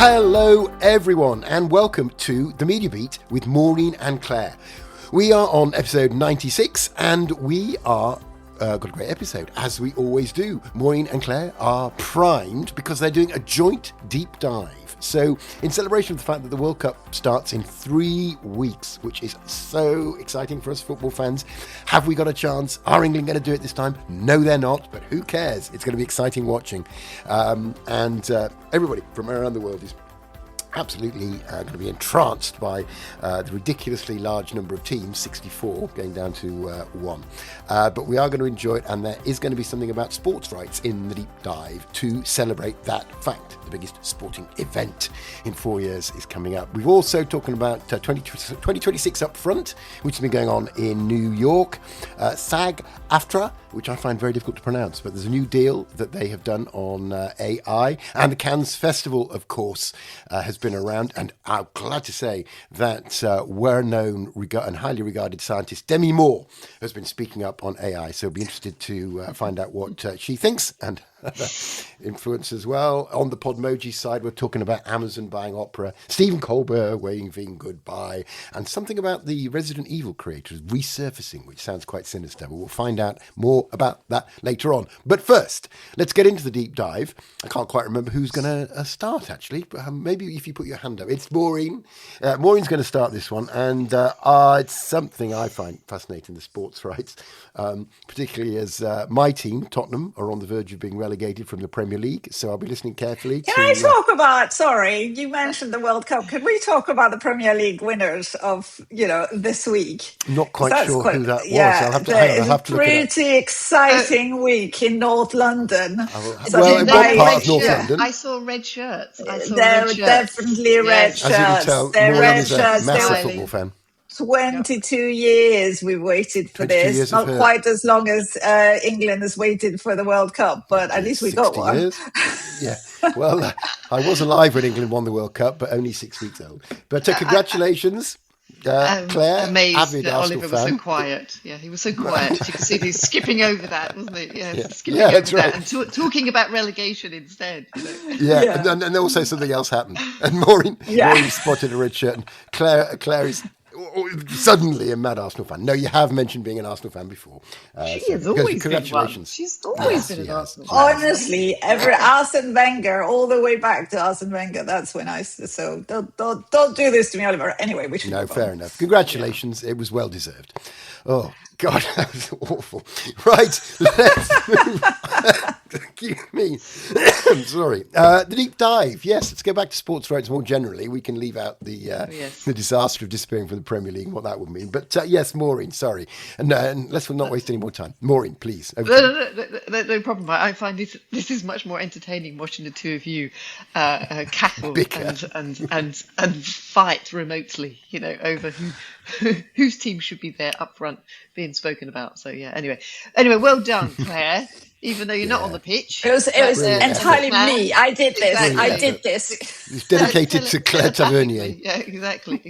Hello everyone and welcome to The Media Beat with Maureen and Claire. We are on episode 96 and we are got a great episode, as we always do. Maureen and Claire are primed because they're doing a joint deep dive. So, in celebration of the fact that the World Cup starts in 3 weeks, which is so exciting for us football fans, have we got a chance? Are England going to do it this time? No, they're not, but who cares? It's going to be exciting watching. Everybody from around the world is absolutely going to be entranced by the ridiculously large number of teams, 64, going down to 1. But we are going to enjoy it, and there is going to be something about sports rights in the deep dive to celebrate that fact. The biggest sporting event in 4 years is coming up. We've also talking about 2026 Upfront, which has been going on in New York. SAG-AFTRA, which I find very difficult to pronounce, but there's a new deal that they have done on AI. And the Cannes Festival, of course, has been around. And I'm glad to say that well-known and highly regarded scientist Demi Moore has been speaking up on AI. So I'll be interested to find out what she thinks and influence as well. On the Podmoji side, we're talking about Amazon buying Opera, Stephen Colbert waving goodbye, and something about the Resident Evil creators resurfacing, which sounds quite sinister, but we'll find out more about that later on. But first, let's get into the deep dive. I can't quite remember who's going to start, actually, but maybe if you put your hand up. It's Maureen. Maureen's going to start this one, and it's something I find fascinating, the sports rights, particularly as my team, Tottenham, are on the verge of being relegated from the Premier League, so I'll be listening carefully. Can I talk about, sorry, you mentioned the World Cup. Can we talk about the Premier League winners of, this week? Not quite sure who that was. Yeah, I'll have to look it up. Pretty exciting week in North London. Well, in what part of North London? I saw red shirts. Definitely red shirts. As you can tell, Maureen is a massive football fan. 22 years we waited for this. Not quite as long as England has waited for the World Cup, but at least we got one. Years. Yeah. Well, I was alive when England won the World Cup, but only 6 weeks old. But congratulations. Claire, amazed avid that Arsenal Oliver was fan. so quiet. Yeah, he was so quiet. You can see he's skipping over that, wasn't he? Yeah, skipping over that's right. that and talking about relegation instead. Yeah. And also something else happened. And Maureen spotted a red shirt. And Claire is suddenly a mad Arsenal fan. No, you have mentioned being an Arsenal fan before. She has always congratulations. been one. She's always been an Arsenal fan. Honestly, every Arsene Wenger, all the way back to Arsene Wenger, that's when so don't do this to me, Oliver. Anyway, we should fair enough. Congratulations. Yeah. It was well deserved. Oh, God, that was awful. Right, let's move. Excuse me. I'm sorry. The deep dive. Yes, let's go back to sports rights more generally. We can leave out the disaster of disappearing from the Premier League and what that would mean. But yes, Maureen, sorry. And let's not waste any more time. Maureen, please. No problem. I find this is much more entertaining watching the two of you cackle and fight remotely, over whose team should be there up front being spoken about. So yeah, anyway, well done, Claire. Even though you're not on the pitch, it was entirely me. I did this. Exactly. I did this. It's dedicated to Claire Tavernier. Yeah, exactly.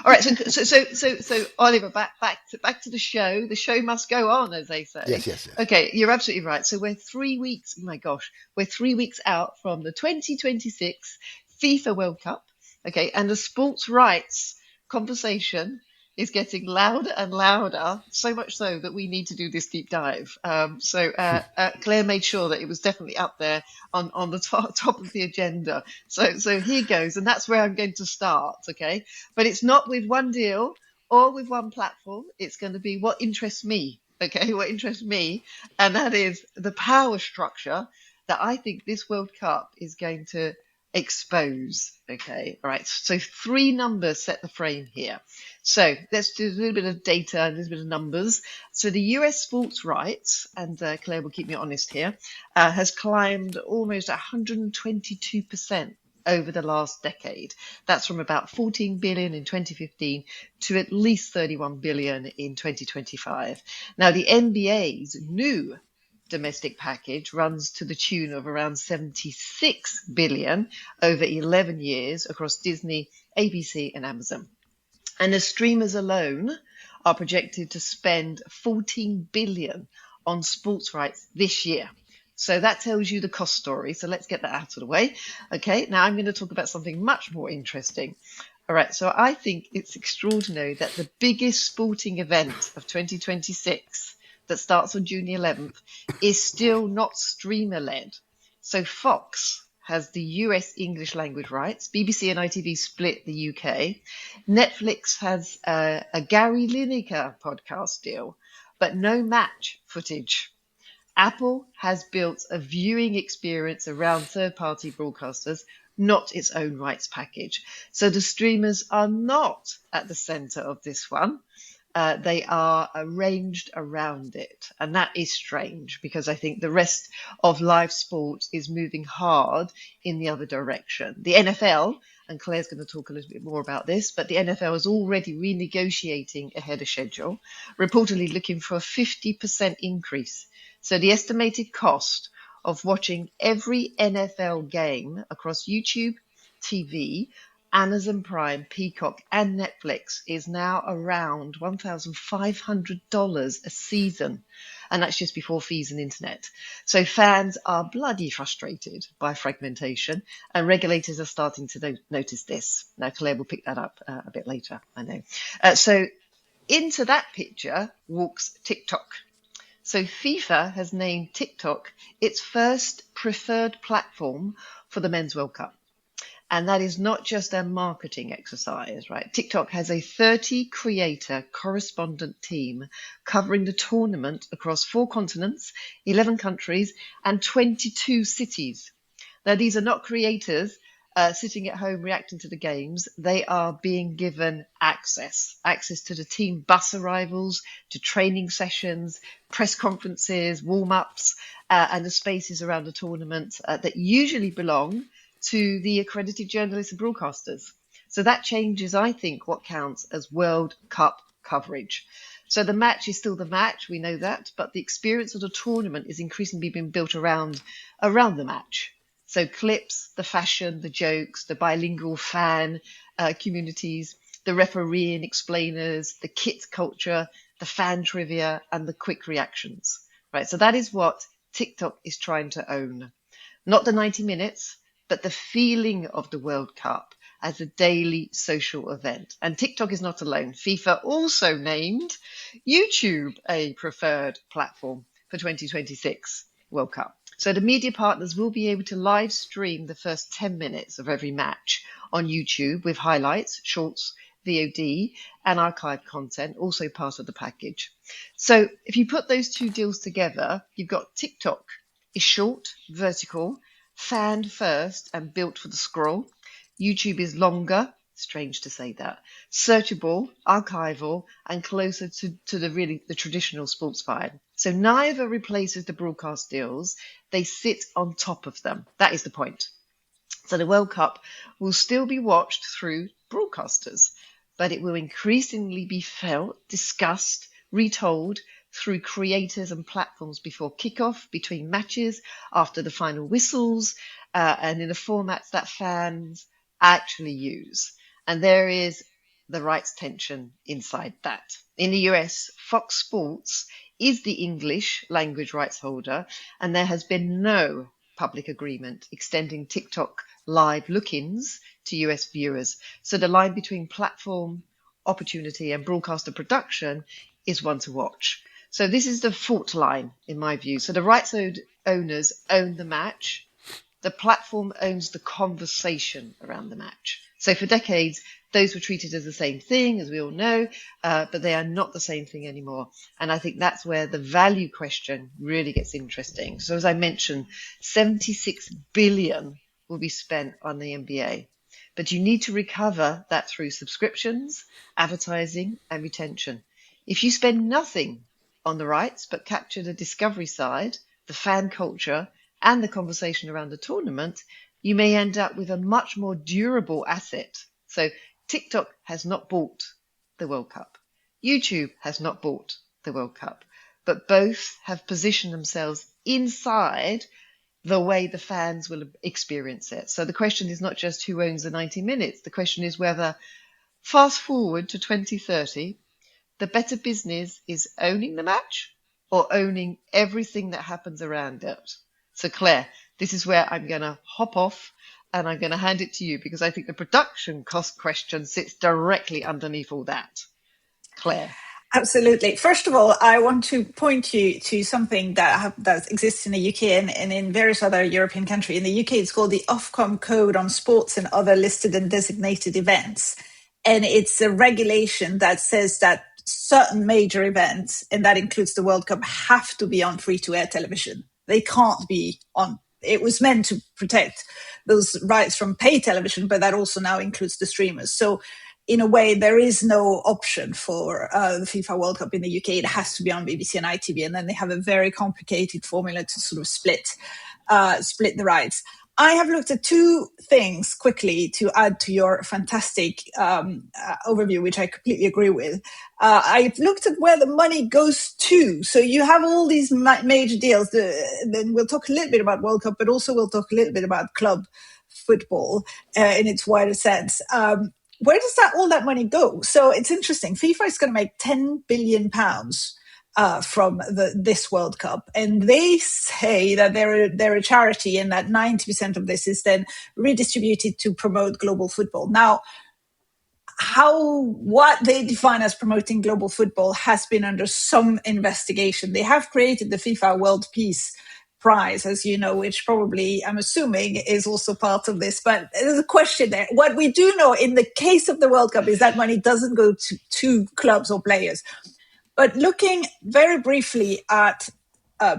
All right, so Oliver, back to the show. The show must go on, as they say. Yes. Okay, you're absolutely right. So we're 3 weeks. Oh my gosh, we're 3 weeks out from the 2026 FIFA World Cup. Okay, and the sports rights conversation is getting louder and louder, so much so that we need to do this deep dive. Claire made sure that it was definitely up there on the top of the agenda. So here goes, and that's where I'm going to start, okay? But it's not with one deal or with one platform. It's going to be what interests me, okay? What interests me, and that is the power structure that I think this World Cup is going to expose. Okay, all right, so 3 numbers set the frame here. So let's do a little bit of data, a little bit of numbers. So the US sports rights, and Claire will keep me honest here, has climbed almost 122% over the last decade. That's from about 14 billion in 2015 to at least 31 billion in 2025. Now the NBA's new domestic package runs to the tune of around 76 billion over 11 years across Disney, ABC and Amazon. And the streamers alone are projected to spend 14 billion on sports rights this year. So that tells you the cost story. So let's get that out of the way. Okay, now I'm going to talk about something much more interesting. All right, so I think it's extraordinary that the biggest sporting event of 2026 that starts on June 11th is still not streamer-led. So Fox has the US English language rights. BBC and ITV split the UK. Netflix has a Gary Lineker podcast deal, but no match footage. Apple has built a viewing experience around third-party broadcasters, not its own rights package. So the streamers are not at the center of this one. They are arranged around it. And that is strange because I think the rest of live sport is moving hard in the other direction. The NFL, and Claire's going to talk a little bit more about this, but the NFL is already renegotiating ahead of schedule, reportedly looking for a 50% increase. So the estimated cost of watching every NFL game across YouTube, TV, Amazon Prime, Peacock, and Netflix is now around $1,500 a season. And that's just before fees and internet. So fans are bloody frustrated by fragmentation, and regulators are starting to notice this. Now, Claire will pick that up a bit later, I know. So into that picture walks TikTok. So FIFA has named TikTok its first preferred platform for the Men's World Cup. And that is not just a marketing exercise, right? TikTok has a 30 creator correspondent team covering the tournament across 4 continents, 11 countries, and 22 cities. Now, these are not creators sitting at home reacting to the games. They are being given access to the team bus arrivals, to training sessions, press conferences, warm-ups, and the spaces around the tournament that usually belong to the accredited journalists and broadcasters. So that changes, I think, what counts as World Cup coverage. So the match is still the match, we know that, but the experience of the tournament is increasingly being built around the match. So clips, the fashion, the jokes, the bilingual fan communities, the referee and explainers, the kit culture, the fan trivia, and the quick reactions. Right. So that is what TikTok is trying to own. Not the 90 minutes, but the feeling of the World Cup as a daily social event. And TikTok is not alone. FIFA also named YouTube a preferred platform for 2026 World Cup. So the media partners will be able to live stream the first 10 minutes of every match on YouTube with highlights, shorts, VOD, and archive content, also part of the package. So if you put those two deals together, you've got TikTok is short, vertical, fan first, and built for the scroll. YouTube is longer, strange to say that, searchable, archival, and closer to the traditional sports feed. So neither replaces the broadcast deals. They sit on top of them. That is the point. So the World Cup will still be watched through broadcasters, but it will increasingly be felt, discussed, retold through creators and platforms before kickoff, between matches, after the final whistles, and in the formats that fans actually use. And there is the rights tension inside that. In the US, Fox Sports is the English language rights holder, and there has been no public agreement extending TikTok live look-ins to US viewers. So the line between platform opportunity and broadcaster production is one to watch. So this is the fault line, in my view. So the rights owners own the match. The platform owns the conversation around the match. So for decades, those were treated as the same thing, as we all know, but they are not the same thing anymore. And I think that's where the value question really gets interesting. So as I mentioned, 76 billion will be spent on the NBA. But you need to recover that through subscriptions, advertising, and retention. If you spend nothing on the rights, but capture the discovery side, the fan culture, and the conversation around the tournament, you may end up with a much more durable asset. So TikTok has not bought the World Cup. YouTube has not bought the World Cup, but both have positioned themselves inside the way the fans will experience it. So the question is not just who owns the 90 minutes. The question is whether, fast forward to 2030, the better business is owning the match or owning everything that happens around it. So Claire, this is where I'm going to hop off and I'm going to hand it to you because I think the production cost question sits directly underneath all that. Claire. Absolutely. First of all, I want to point you to something that exists in the UK and in various other European countries. In the UK, it's called the Ofcom Code on Sports and Other Listed and Designated Events. And it's a regulation that says that certain major events, and that includes the World Cup, have to be on free-to-air television. They can't be on. It was meant to protect those rights from pay television, but that also now includes the streamers. So in a way, there is no option for the FIFA World Cup in the UK. It has to be on BBC and ITV, and then they have a very complicated formula to sort of split the rights. I have looked at two things quickly to add to your fantastic overview, which I completely agree with. I've looked at where the money goes to. So you have all these major deals. Then we'll talk a little bit about World Cup, but also we'll talk a little bit about club football in its wider sense. Where does all that money go? So it's interesting. FIFA is going to make £10 billion from this World Cup, and they say that they're a charity, and that 90% of this is then redistributed to promote global football. Now, what they define as promoting global football has been under some investigation. They have created the FIFA World Peace Prize, as you know, which probably, I'm assuming, is also part of this. But there's a question there. What we do know in the case of the World Cup is that money doesn't go to clubs or players. But looking very briefly at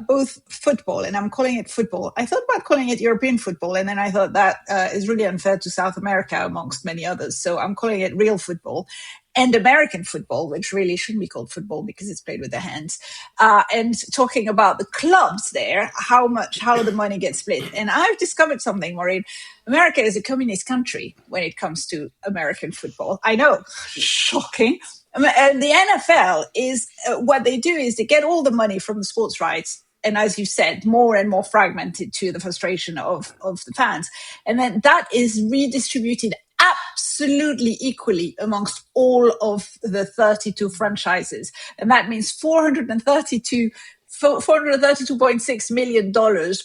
both football, and I'm calling it football. I thought about calling it European football, and then I thought that is really unfair to South America, amongst many others. So I'm calling it real football. And American football, which really shouldn't be called football because it's played with their hands, and talking about the clubs there, how the money gets split. And I've discovered something, Maureen. America is a communist country when it comes to American football. I know, shocking. And the NFL is what they do is they get all the money from the sports rights. And as you said, more and more fragmented to the frustration of the fans. And then that is redistributed absolutely equally amongst all of the 32 franchises. And that means $432.6 million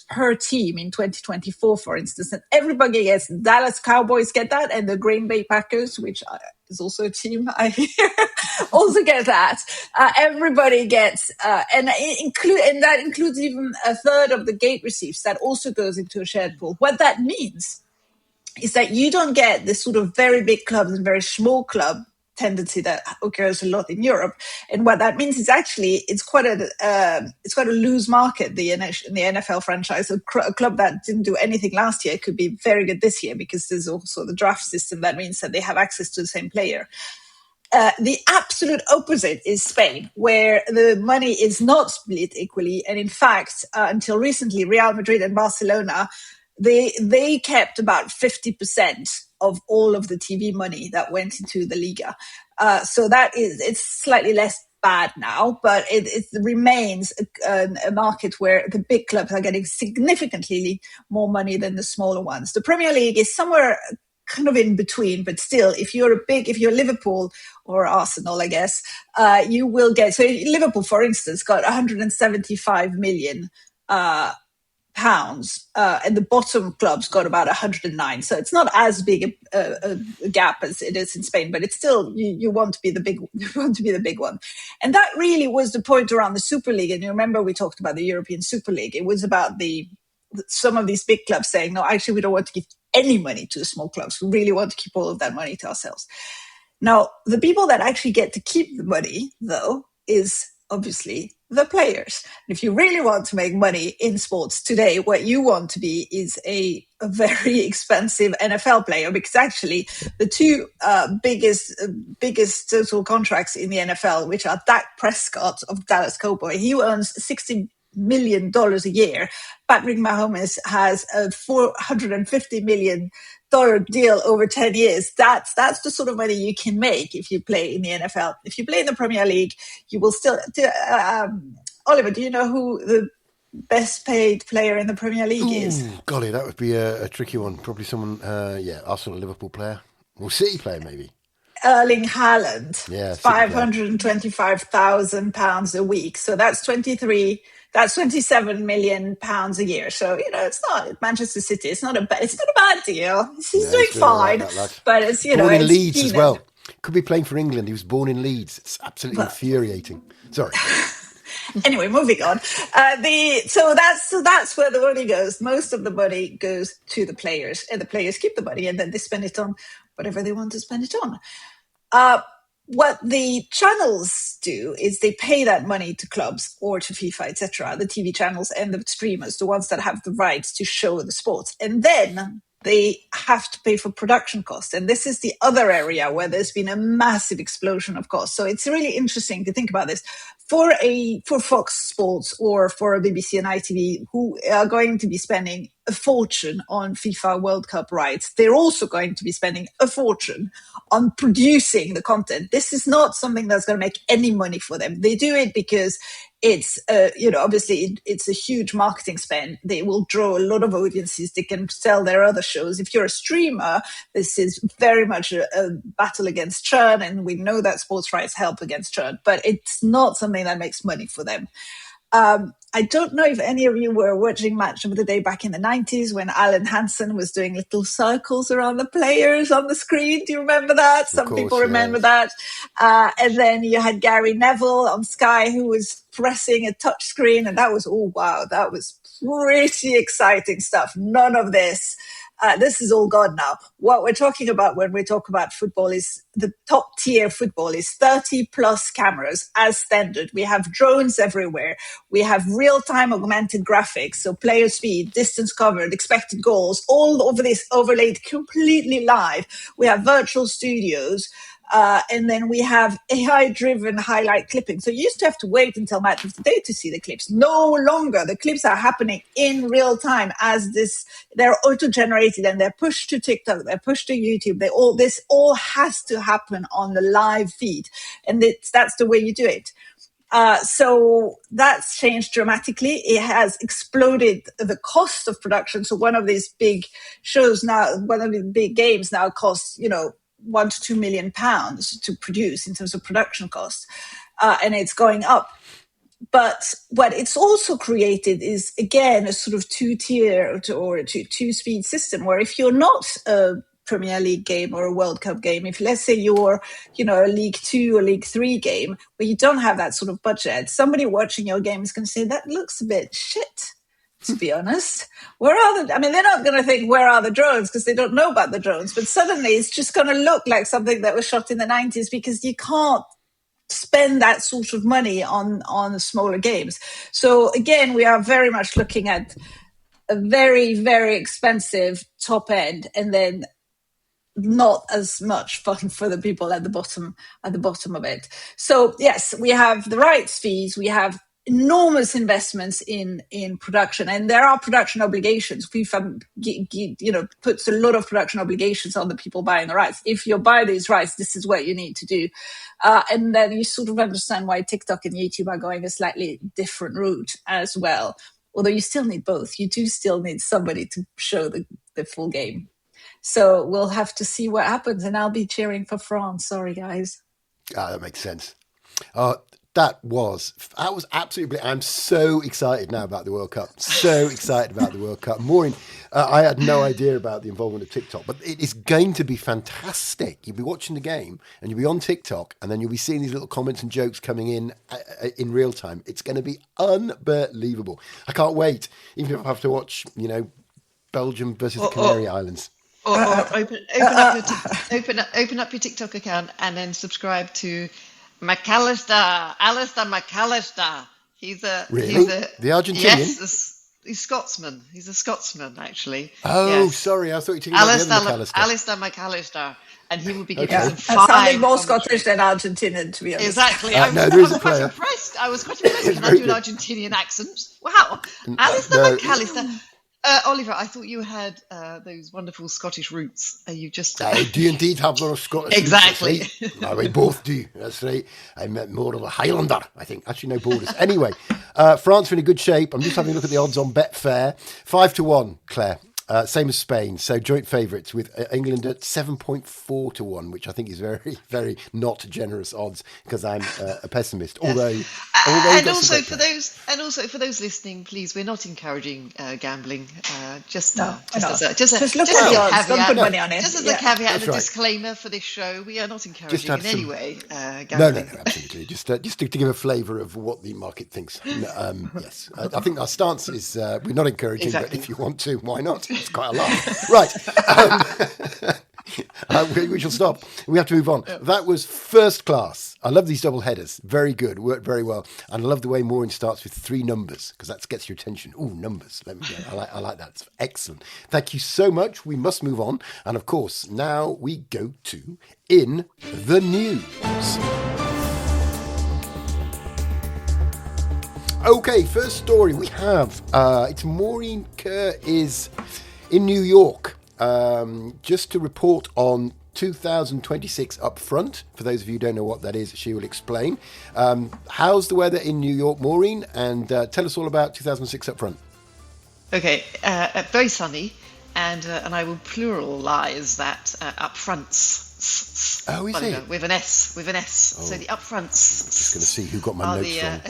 per team in 2024, for instance. And everybody gets, Dallas Cowboys get that, and the Green Bay Packers, which is also a team, I hear, also get that. Everybody gets, and that includes even a third of the gate receipts that also goes into a shared pool. What that means is that you don't get this sort of very big clubs and very small club tendency that occurs a lot in Europe. And what that means is actually it's quite a loose market, the NFL franchise. A club that didn't do anything last year could be very good this year because there's also the draft system that means that they have access to the same player. The absolute opposite is Spain, where the money is not split equally. And in fact, until recently, Real Madrid and Barcelona, they kept about 50% of all of the TV money that went into the Liga. So it's slightly less bad now, but it remains a market where the big clubs are getting significantly more money than the smaller ones. The Premier League is somewhere kind of in between, but still, if you're Liverpool or Arsenal, I guess, you will get. So Liverpool, for instance, got 175 million pounds, and the bottom clubs got about 109. So it's not as big a gap as it is in Spain, but it's still you want to be the big one. And that really was the point around the Super League. And you remember we talked about the European Super League. It was about some of these big clubs saying, no, actually we don't want to give any money to the small clubs. We really want to keep all of that money to ourselves. Now, the people that actually get to keep the money, though, is obviously the players. And if you really want to make money in sports today, what you want to be is a very expensive NFL player, because actually the two biggest total contracts in the NFL, which are Dak Prescott of Dallas Cowboys, he earns $60 million a year. Patrick Mahomes has a $450 million deal over 10 years. That's the sort of money you can make if you play in the NFL. If you play in the Premier League, you will still. Oliver, do you know who the best paid player in the Premier League is? Golly, that would be a tricky one. Probably someone, Arsenal, Liverpool player, or City player maybe. Erling Haaland, yeah, £525,000 a week. So that's That's 27 million pounds a year. So, it's not Manchester City. It's not a bad deal. He's No, doing he's doing all right, fine, that lad. but it's, Born in it's Leeds as peanut. well. Could be playing for England. He was born in Leeds. It's absolutely But infuriating. Sorry. anyway, moving on. So that's where the money goes. Most of the money goes to the players, and the players keep the money, and then they spend it on whatever they want to spend it on. What the channels do is they pay that money to clubs or to FIFA, etc., the TV channels and the streamers, the ones that have the rights to show the sports. And then they have to pay for production costs. And this is the other area where there's been a massive explosion of costs. So it's really interesting to think about this. For Fox Sports or for a BBC and ITV, who are going to be spending a fortune on FIFA World Cup rights, they're also going to be spending a fortune on producing the content. This is not something that's going to make any money for them. They do it because it's, obviously it's a huge marketing spend. They will draw a lot of audiences. They can sell their other shows. If you're a streamer, this is very much a battle against churn. And we know that sports rights help against churn, but it's not something that makes money for them. I don't know if any of you were watching Match of the Day back in the 90s when Alan Hansen was doing little circles around the players on the screen. Do you remember that? Some people remember that. And then you had Gary Neville on Sky who was pressing a touch screen, and that was, oh, wow, that was pretty exciting stuff. None of this. This is all gone now. What we're talking about when we talk about football is the top tier football is 30 plus cameras as standard. We have drones everywhere. We have real-time augmented graphics. So player speed, distance covered, expected goals, all of this overlaid completely live. We have virtual studios. And then we have AI-driven highlight clipping. So you used to have to wait until Match of the Day to see the clips. No longer. The clips are happening in real time they're auto-generated and they're pushed to TikTok, they're pushed to YouTube. This all has to happen on the live feed. And that's the way you do it. So that's changed dramatically. It has exploded the cost of production. So one of these big shows now, one of the big games now costs, £1 to £2 million to produce in terms of production costs, and it's going up. But what it's also created is, again, a sort of two-tier or two-speed system where if you're not a Premier League game or a World Cup game, if let's say you're, a League 2 or League 3 game where you don't have that sort of budget, somebody watching your game is going to say, that looks a bit shit. To be honest, they're not going to think, where are the drones? Because they don't know about the drones. But suddenly it's just going to look like something that was shot in the 90s because you can't spend that sort of money on smaller games. So again, we are very much looking at a very, very expensive top end and then not as much fun for the people at the bottom of it. So yes, we have the rights fees, we have enormous investments in production, and there are production obligations. FIFA, puts a lot of production obligations on the people buying the rights. If you buy these rights, this is what you need to do, and then you sort of understand why TikTok and YouTube are going a slightly different route as well. Although you still need both, you do still need somebody to show the full game. So we'll have to see what happens, and I'll be cheering for France. Sorry, guys. That makes sense. That was absolutely. I'm so excited now about the World Cup. So excited about the World Cup. I had no idea about the involvement of TikTok, but it is going to be fantastic. You'll be watching the game and you'll be on TikTok, and then you'll be seeing these little comments and jokes coming in real time. It's going to be unbelievable. I can't wait. Even if I have to watch, Belgium versus the Canary Islands. Or open up your TikTok account and then subscribe to Alistair McAllister. He's the Argentinian? Yes, he's Scotsman. He's a Scotsman, actually. Oh, yes. Sorry, I thought you were talking about the other McAllister. Alistair McAllister, and he will be giving some fine. That sounded more Scottish than Argentinian, to be honest. Exactly. I was quite impressed. I was quite impressed. Can I do an Argentinian accent? Wow, Alistair McAllister. Oliver, I thought you had those wonderful Scottish roots. You just I do indeed have those Scottish exactly. roots. Exactly. We both do. That's right. I'm more of a Highlander, I think. Actually, no borders. Anyway, France are in a good shape. I'm just having a look at the odds on Betfair. 5-1, Claire. Same as Spain. So joint favourites with England at 7.4 to 1, which I think is very, very not generous odds because I'm a pessimist. Yes. Although you've And got some also great for players. those listening, please, we're not encouraging gambling. Just No, just no. as a just a Just look just at as the a odds. Don't put caveat, No, money on it. just as a Yeah. caveat and that's a right. disclaimer for this show, we are not Just encouraging had in any some. way No, gambling. absolutely. Just to give a flavour of what the market thinks. No, yes, I think our stance is we're not encouraging, but Exactly. if you want to, why not? It's quite a laugh. Right. We shall stop. We have to move on. That was first class. I love these double headers. Very good. Worked very well. And I love the way Maureen starts with 3 numbers because that gets your attention. Oh, numbers. Let me go. I like that. It's excellent. Thank you so much. We must move on. And of course, now we go to In the News. Okay, first story we have. It's Maureen Kerr is in New York just to report on 2026 Upfront. For those of you who don't know what that is, she will explain. How's the weather in New York, Maureen? And tell us all about 2006 Upfront. Okay, very sunny, and I will pluralize that upfronts. Oh, is it? With an S, So the upfronts. Just going to see who got my Are notes the, wrong.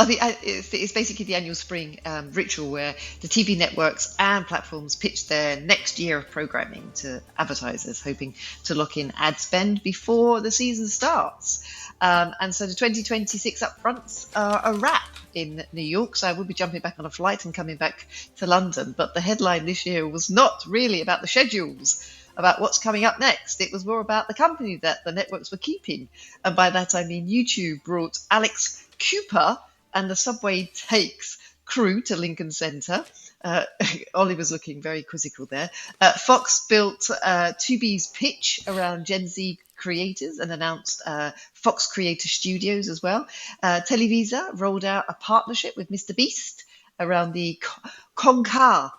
it's basically the annual spring ritual where the TV networks and platforms pitch their next year of programming to advertisers, hoping to lock in ad spend before the season starts. And so the 2026 upfronts are a wrap in New York. So I will be jumping back on a flight and coming back to London. But the headline this year was not really about the schedules, about what's coming up next. It was more about the company that the networks were keeping. And by that, I mean YouTube brought Alex Cooper and the Subway Takes crew to Lincoln Center. Oliver's looking very quizzical there. Fox built Tubi's pitch around Gen Z creators and announced Fox Creator Studios as well. Televisa rolled out a partnership with Mr. Beast around the CONCACAF,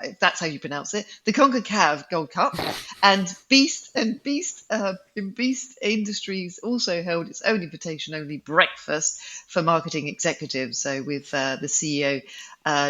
if that's how you pronounce it, the CONCACAF Gold Cup, and Beast Industries also held its own invitation-only breakfast for marketing executives. So with the CEO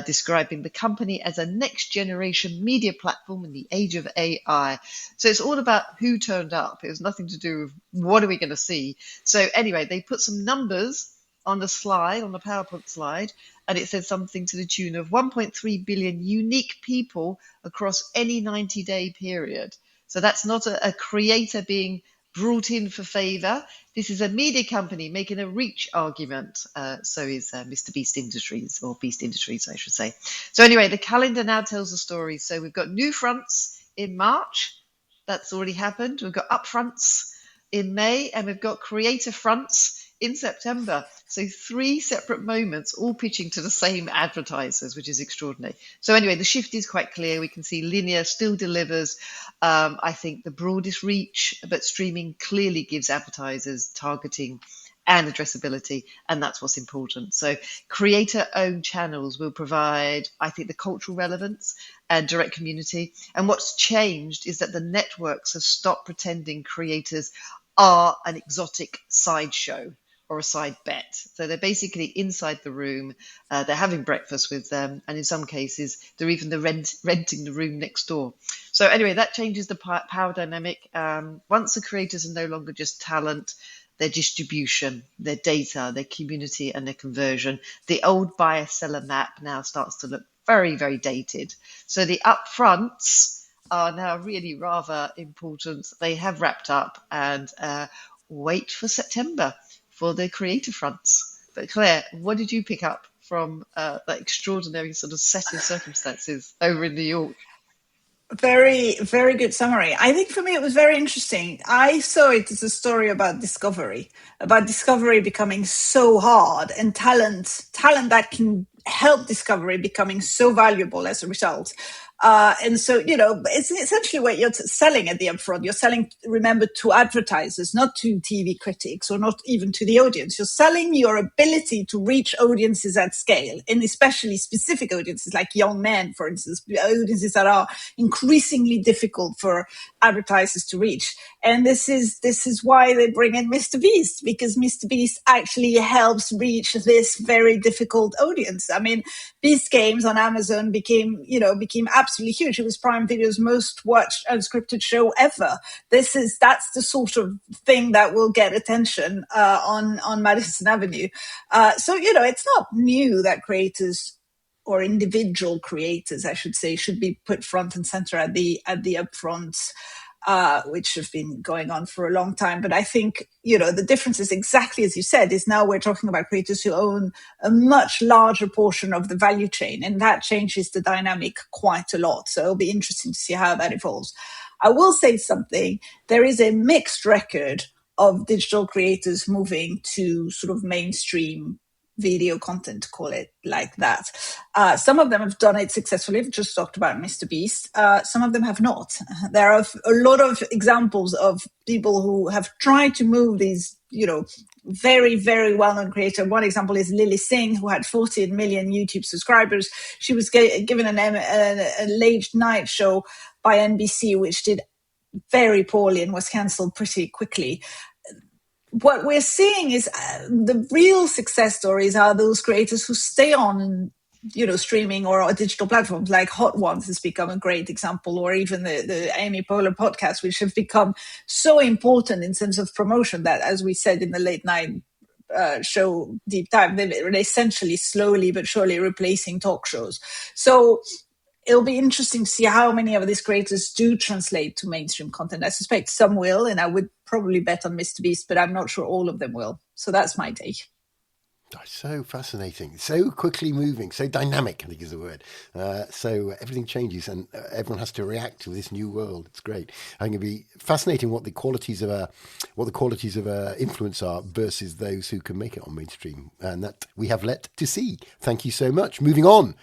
describing the company as a next-generation media platform in the age of AI. So it's all about who turned up. It was nothing to do with what are we going to see. So anyway, they put some numbers on the slide, on the PowerPoint slide, and it said something to the tune of 1.3 billion unique people across any 90-day period. So that's not a creator being brought in for favor. This is a media company making a reach argument. So is Mr. Beast Industries, or Beast Industries, I should say. So anyway, the calendar now tells the story. So we've got new fronts in March. That's already happened. We've got upfronts in May, and we've got creator fronts in September. So 3 separate moments, all pitching to the same advertisers, which is extraordinary. So anyway, the shift is quite clear. We can see linear still delivers, I think, the broadest reach, but streaming clearly gives advertisers targeting and addressability, and that's what's important. So creator-owned channels will provide, I think, the cultural relevance and direct community. And what's changed is that the networks have stopped pretending creators are an exotic sideshow or a side bet. So they're basically inside the room, they're having breakfast with them, and in some cases, they're even renting the room next door. So anyway, that changes the power dynamic. Once the creators are no longer just talent, their distribution, their data, their community, and their conversion. The old buyer-seller map now starts to look very, very dated. So the upfronts are now really rather important. They have wrapped up, and wait for September for the creator fronts. But Claire, what did you pick up from that extraordinary sort of set of circumstances over in New York? Very, very good summary. I think for me it was very interesting. I saw it as a story about discovery becoming so hard, and talent that can help discovery becoming so valuable as a result. And so, it's essentially what you're selling at the upfront. You're selling, remember, to advertisers, not to TV critics or not even to the audience. You're selling your ability to reach audiences at scale, and especially specific audiences like young men, for instance, audiences that are increasingly difficult for advertisers to reach. And this is why they bring in Mr. Beast, because Mr. Beast actually helps reach this very difficult audience. I mean, Beast Games on Amazon became absolutely huge. It was Prime Video's most watched unscripted show ever. That's the sort of thing that will get attention on Madison Avenue. So it's not new that creators, or individual creators, I should say, should be put front and center at the upfronts, which have been going on for a long time. But I think, the difference is exactly as you said, is now we're talking about creators who own a much larger portion of the value chain, and that changes the dynamic quite a lot. So it'll be interesting to see how that evolves. I will say something. There is a mixed record of digital creators moving to sort of mainstream video content, to call it like that. Some of them have done it successfully. We've just talked about Mr. Beast. Some of them have not. There are a lot of examples of people who have tried to move these, very, very well-known creator. One example is Lily Singh, who had 14 million YouTube subscribers. She was given a late night show by NBC, which did very poorly and was cancelled pretty quickly. What we're seeing is the real success stories are those creators who stay on, streaming or digital platforms. Like Hot Ones has become a great example, or even the Amy Poehler podcast, which have become so important in terms of promotion that, as we said in the late night show Deep Dive, they're essentially slowly but surely replacing talk shows. So it'll be interesting to see how many of these creators do translate to mainstream content. I suspect some will, and I would probably bet on Mr. Beast, but I'm not sure all of them will. So that's my take. So fascinating, so quickly moving, so dynamic, I think is the word. So everything changes and everyone has to react to this new world. It's great. I think it'll be fascinating what the qualities of influence are versus those who can make it on mainstream, and that we have yet to see. Thank you so much. Moving on.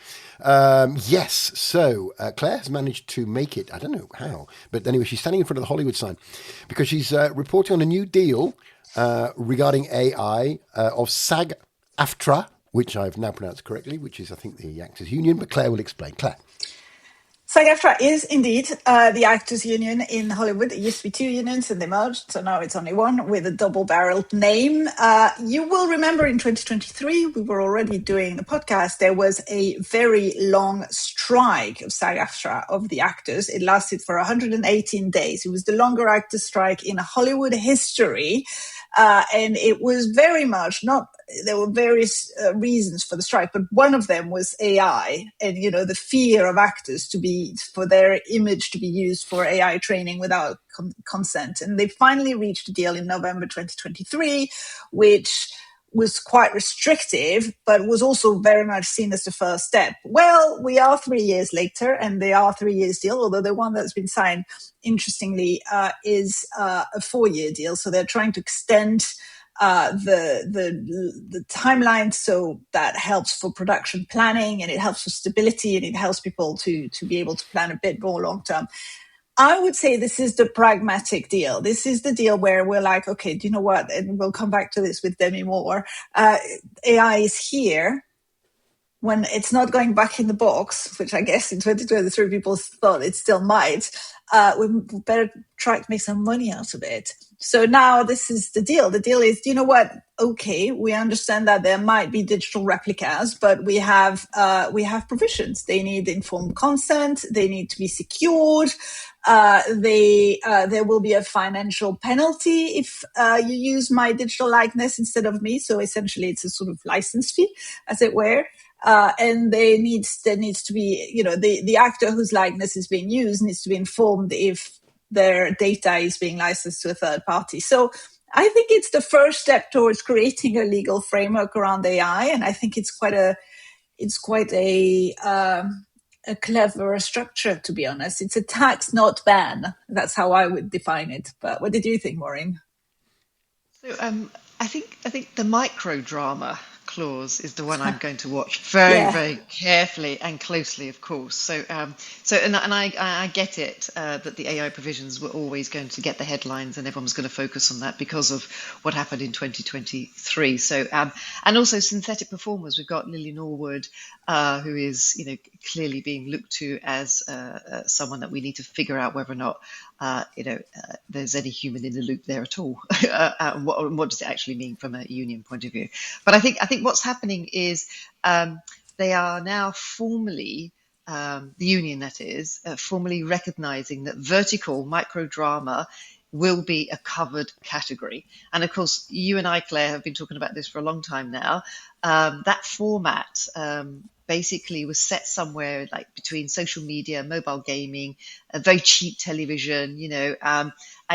Yes, so Claire has managed to make it. I don't know how, but anyway, she's standing in front of the Hollywood sign because she's reporting on a new deal regarding AI of SAG-AFTRA, which I've now pronounced correctly, which is, I think, the Actors Union, but Claire will explain. Claire. SAG-AFTRA is indeed the Actors Union in Hollywood. It used to be two unions and they merged, so now it's only one with a double-barreled name. You will remember in 2023, we were already doing the podcast, there was a very long strike of SAG-AFTRA, of the actors. It lasted for 118 days. It was the longer actors' strike in Hollywood history. And it was very much there were various reasons for the strike, but one of them was AI and, the fear of actors for their image to be used for AI training without consent. And they finally reached a deal in November 2023, which was quite restrictive, but was also very much seen as the first step. Well, we are 3 years later, and they are 3 years deal, although the one that's been signed, interestingly, is a 4-year deal. So they're trying to extend the timeline, so that helps for production planning, and it helps for stability, and it helps people to be able to plan a bit more long term. I would say this is the pragmatic deal. This is the deal where we're like, okay, do you know what? And we'll come back to this with Demi Moore. AI is here. When it's not going back in the box, which I guess in 2023 people thought it still might, we better try to make some money out of it. So now this is the deal. The deal is, do you know what? Okay, we understand that there might be digital replicas, but we have provisions. They need informed consent. They need to be secured. There will be a financial penalty if you use my digital likeness instead of me. So essentially, it's a sort of license fee, as it were. And there needs to be, the actor whose likeness is being used needs to be informed if their data is being licensed to a third party. So I think it's the first step towards creating a legal framework around AI, and I think it's quite a clever structure, to be honest. It's a tax, not ban. That's how I would define it. But what did you think, Maureen? So I think the micro drama clause is the one I'm going to watch very, Yeah. very carefully and closely, of course. And I get it that the AI provisions were always going to get the headlines, and everyone was going to focus on that because of what happened in 2023. And also synthetic performers. We've got Lily Norwood, who is, clearly being looked to as someone that we need to figure out whether or not, there's any human in the loop there at all. What does it actually mean from a union point of view? But I think what's happening is they are now formally, the union that is, formally recognising that vertical microdrama will be a covered category. And of course, you and I, Claire, have been talking about this for a long time now. That format basically was set somewhere like between social media, mobile gaming, very cheap television, and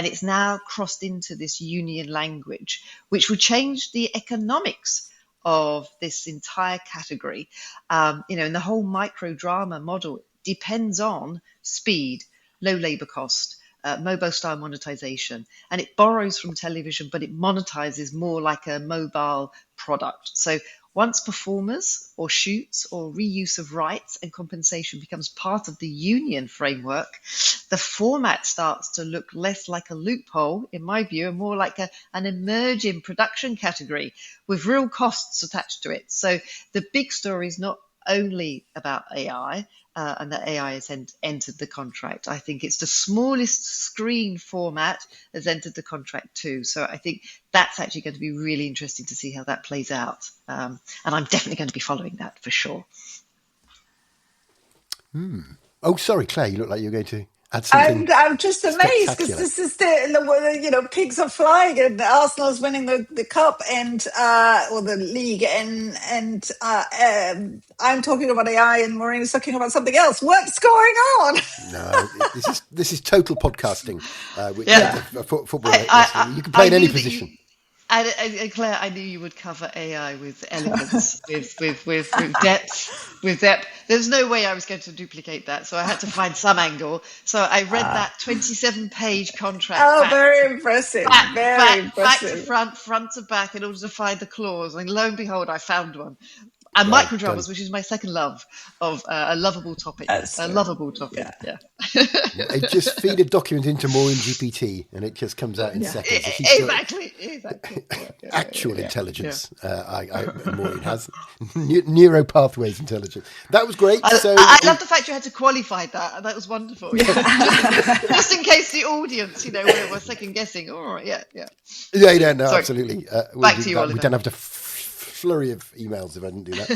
it's now crossed into this union language, which will change the economics of this entire category. And the whole micro drama model depends on speed, low labor cost, mobile style monetization, and it borrows from television, but it monetizes more like a mobile product. So once performers or shoots or reuse of rights and compensation becomes part of the union framework, the format starts to look less like a loophole, in my view, and more like an emerging production category with real costs attached to it. So the big story is not only about AI, and that AI has entered the contract. I think it's the smallest screen format has entered the contract too. So I think that's actually going to be really interesting to see how that plays out. And I'm definitely going to be following that for sure. Oh, sorry, Claire, you look like you're going to add something. I'm just amazed because spectacular. this is pigs are flying and Arsenal's winning the cup or the league and I'm talking about AI and Maureen's talking about something else. What's going on? No, this is total podcasting. Which Yeah. Football. You can play in any position. And Claire, I knew you would cover AI with elegance, with depth. There's no way I was going to duplicate that, so I had to find some angle. So I read that 27-page contract. Oh, very impressive. Very impressive. Back to front to back, in order to find the clause. And lo and behold, I found one. And Well microdramas, done. which is my second love of a lovable topic. A lovable topic, yeah. It just feed a document into Maureen GPT and it just comes out in seconds. Exactly. Actual intelligence. Maureen has neuro pathways intelligence. That was great. I love the fact you had to qualify that. That was wonderful. Just in case the audience, we're second guessing. All right, yeah. Yeah, no, Sorry. Absolutely. Back to you, Oliver. We don't have to flurry of emails if I didn't do that.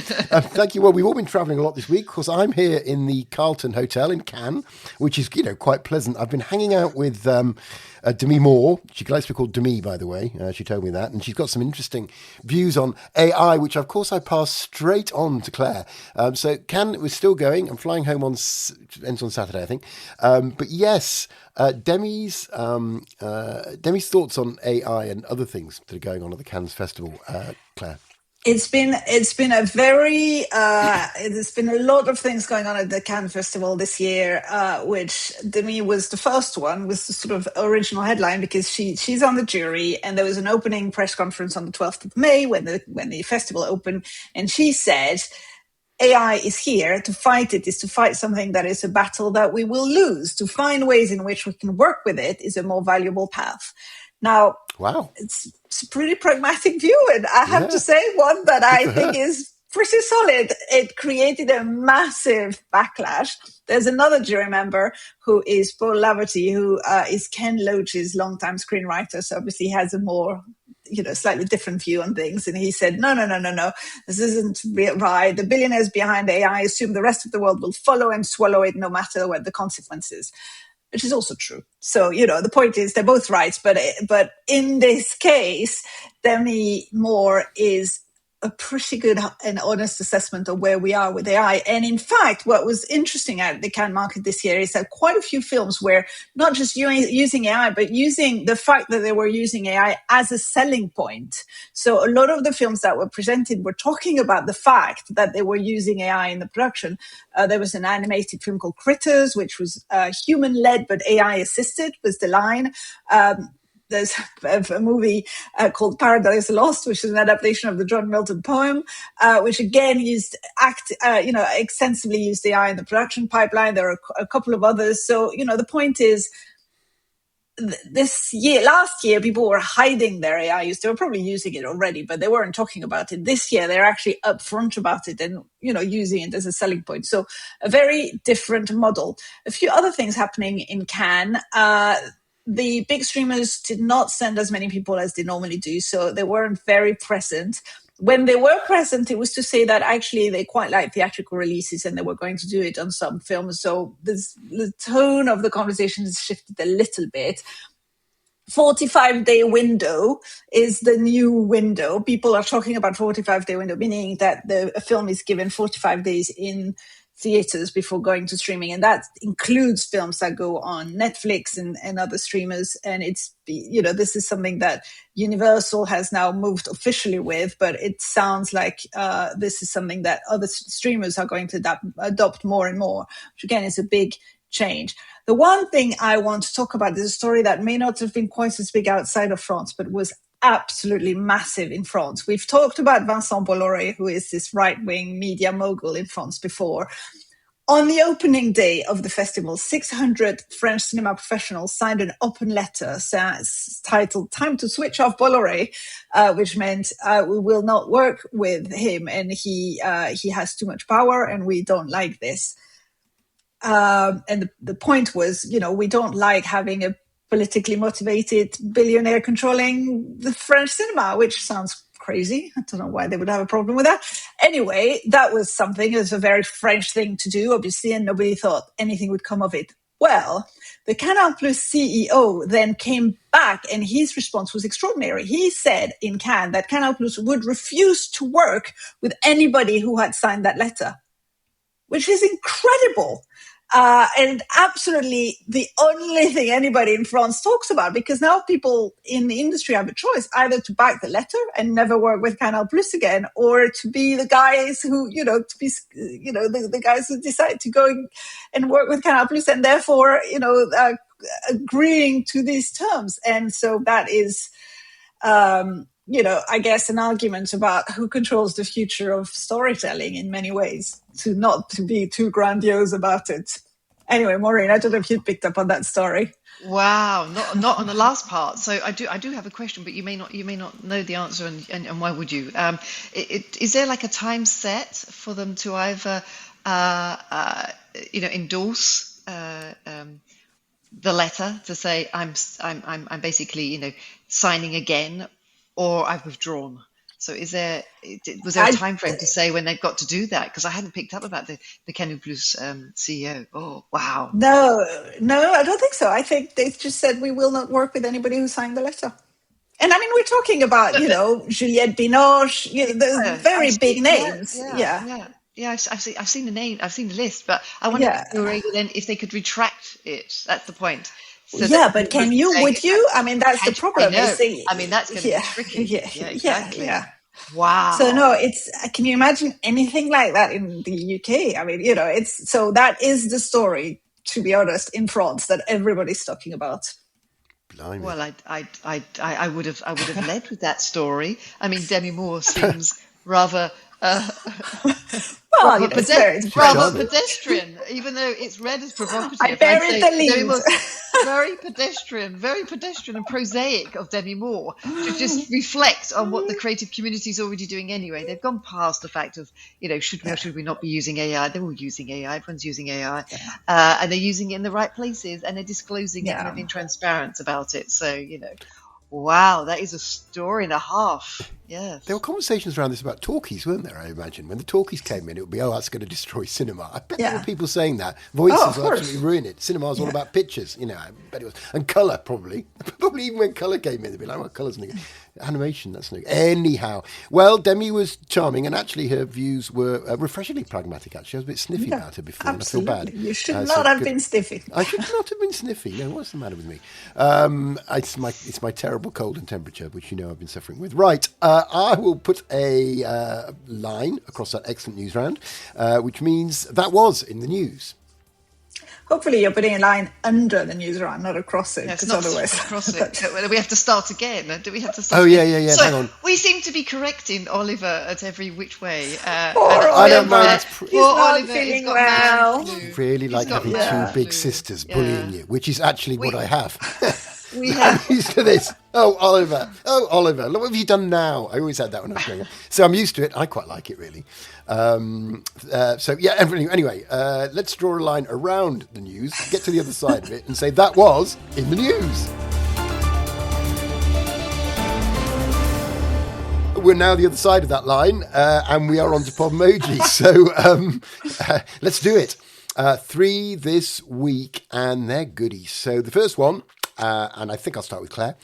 Thank you. Well, we've all been travelling a lot this week because I'm here in the Carlton Hotel in Cannes, which is quite pleasant. I've been hanging out with Demi Moore. She likes to be called Demi, by the way. She told me that, and she's got some interesting views on AI, which of course I passed straight on to Claire. So Cannes was still going. I'm flying home ends on Saturday, I think. But yes. Demi's thoughts on AI and other things that are going on at the Cannes Festival, Claire. It's been a very there's been a lot of things going on at the Cannes Festival this year, which Demi was the first one, was the sort of original headline because she's on the jury, and there was an opening press conference on the 12th of May when the festival opened, and she said, AI is here to fight it, is to fight something that is a battle that we will lose. To find ways in which we can work with it is a more valuable path. Now, wow, it's a pretty pragmatic view, and I have to say one that I think is pretty solid. It created a massive backlash. There's another jury member who is Paul Laverty, who is Ken Loach's longtime screenwriter, so obviously he has a more slightly different view on things. And he said, no, this isn't right. The billionaires behind AI assume the rest of the world will follow and swallow it no matter what the consequences, which is also true. So, the point is they're both right. But in this case, Demi Moore is a pretty good and honest assessment of where we are with AI. And in fact, what was interesting at the Cannes market this year is that quite a few films were not just using AI, but using the fact that they were using AI as a selling point. So a lot of the films that were presented were talking about the fact that they were using AI in the production. There was an animated film called Critters, which was human-led but AI-assisted, was the line. there's a movie called Paradise Lost, which is an adaptation of the John Milton poem, which again used extensively used AI in the production pipeline. There are a couple of others. So, the point is, last year, people were hiding their AI use. They were probably using it already, but they weren't talking about it. This year, they're actually upfront about it and, using it as a selling point. So a very different model. A few other things happening in Cannes. The big streamers did not send as many people as they normally do, so they weren't very present. When they were present, it was to say that actually they quite like theatrical releases and they were going to do it on some films. So the tone of the conversation has shifted a little bit. 45-day window is the new window. People are talking about 45-day window, meaning that a film is given 45 days in theaters before going to streaming, and that includes films that go on Netflix and other streamers. And this is something that Universal has now moved officially with, but it sounds like this is something that other streamers are going to adopt more and more, which again is a big change. The one thing I want to talk about is a story that may not have been quite as big outside of France, but was absolutely massive in France. We've talked about Vincent Bolloré, who is this right-wing media mogul in France before. On the opening day of the festival, 600 French cinema professionals signed an open letter titled "Time to Switch Off Bolloré," which meant we will not work with him, and he has too much power, and we don't like this. And the point was, we don't like having a politically motivated billionaire controlling the French cinema, which sounds crazy. I don't know why they would have a problem with that. Anyway, that was something. It was a very French thing to do, obviously, and nobody thought anything would come of it. Well, the Canal Plus CEO then came back, and his response was extraordinary. He said in Cannes that Canal Plus would refuse to work with anybody who had signed that letter, which is incredible. And absolutely the only thing anybody in France talks about, because now people in the industry have a choice either to back the letter and never work with Canal Plus again, or to be the guys who, the guys who decide to go and work with Canal Plus and therefore, agreeing to these terms. And so that is, I guess an argument about who controls the future of storytelling in many ways, not to be too grandiose about it. Anyway, Maureen, I don't know if you picked up on that story. Wow, not on the last part. So I do have a question, but you may not know the answer, and why would you? Is there like a time set for them to either endorse the letter to say I'm basically signing again, or I've withdrawn? So was there a time frame to say when they've got to do that? Because I hadn't picked up about the Canal Plus CEO. Oh, wow. No, I don't think so. I think they just said we will not work with anybody who signed the letter. And I mean, we're talking about, Juliette Binoche, the very big names. Yeah. I've seen the name, I've seen the list, but I wonder if they were able then, if they could retract it. That's the point. So but can you? Would you? I mean, that's the problem. That's going to be tricky. Yeah, exactly. Yeah. Wow. So no, can you imagine anything like that in the UK? I mean, so that is the story, to be honest, in France that everybody's talking about. Blimey. Well, I would have led with that story. I mean, Demi Moore seems rather pedestrian, even though it's read as provocative. I buried the lead. Very pedestrian and prosaic of Demi Moore to just reflect on what the creative community is already doing anyway. They've gone past the fact of, should we not be using AI? They're all using AI. Everyone's using AI. And they're using it in the right places, and they're disclosing it and they're being transparent about it. So, wow, that is a story and a half. Yes. There were conversations around this about talkies, weren't there, I imagine? When the talkies came in, it would be, that's going to destroy cinema. I bet there were people saying that. Voices will absolutely ruin it. Cinema's all about pictures, I bet it was. And colour, probably. Probably even when colour came in, they'd be like, colour's no good. Animation, that's no good. Anyhow. Well, Demi was charming, and actually her views were refreshingly pragmatic, actually. I was a bit sniffy about her before, absolutely. And I feel bad. You should not have been sniffy. I should not have been sniffy. No, what's the matter with me? It's my terrible cold and temperature, which I've been suffering with. Right, I will put a line across that excellent news round, which means that was in the news. Hopefully you're putting a line under the news round, not across it, Yeah, it's because not otherwise... across it. We have to start again. Do we have to start Oh, again? yeah. So Hang on. we seem to be correcting Oliver at every which way. Poor And I don't Oliver. mind. He's poor not Oliver, he's feeling got well. man flu. Really He's like got having man two big flu. sisters Yeah. bullying you, which is actually what I have. We I'm have. used to this. Oh, Oliver. Look, what have you done now? I always had that when I was growing up. So I'm used to it. I quite like it, really. Anyway, let's draw a line around the news, get to the other side of it, and say that was in the news. We're now the other side of that line, and we are on to Podmoji. So let's do it. 3 this week, and they're goodies. So the first one, and I think I'll start with Claire.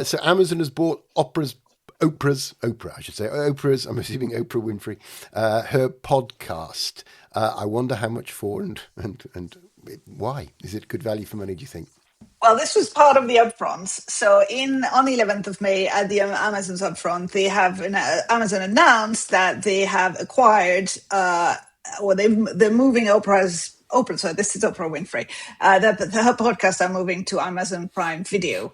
So Amazon has bought Oprah's, I'm assuming Oprah Winfrey, her podcast. I wonder how much for and why. Is it good value for money, do you think? Well, this was part of the Upfronts. So on the 11th of May at the Amazon's Upfront, Amazon announced that they have acquired, they're moving Oprah, so this is Oprah Winfrey, that her podcasts are moving to Amazon Prime Video.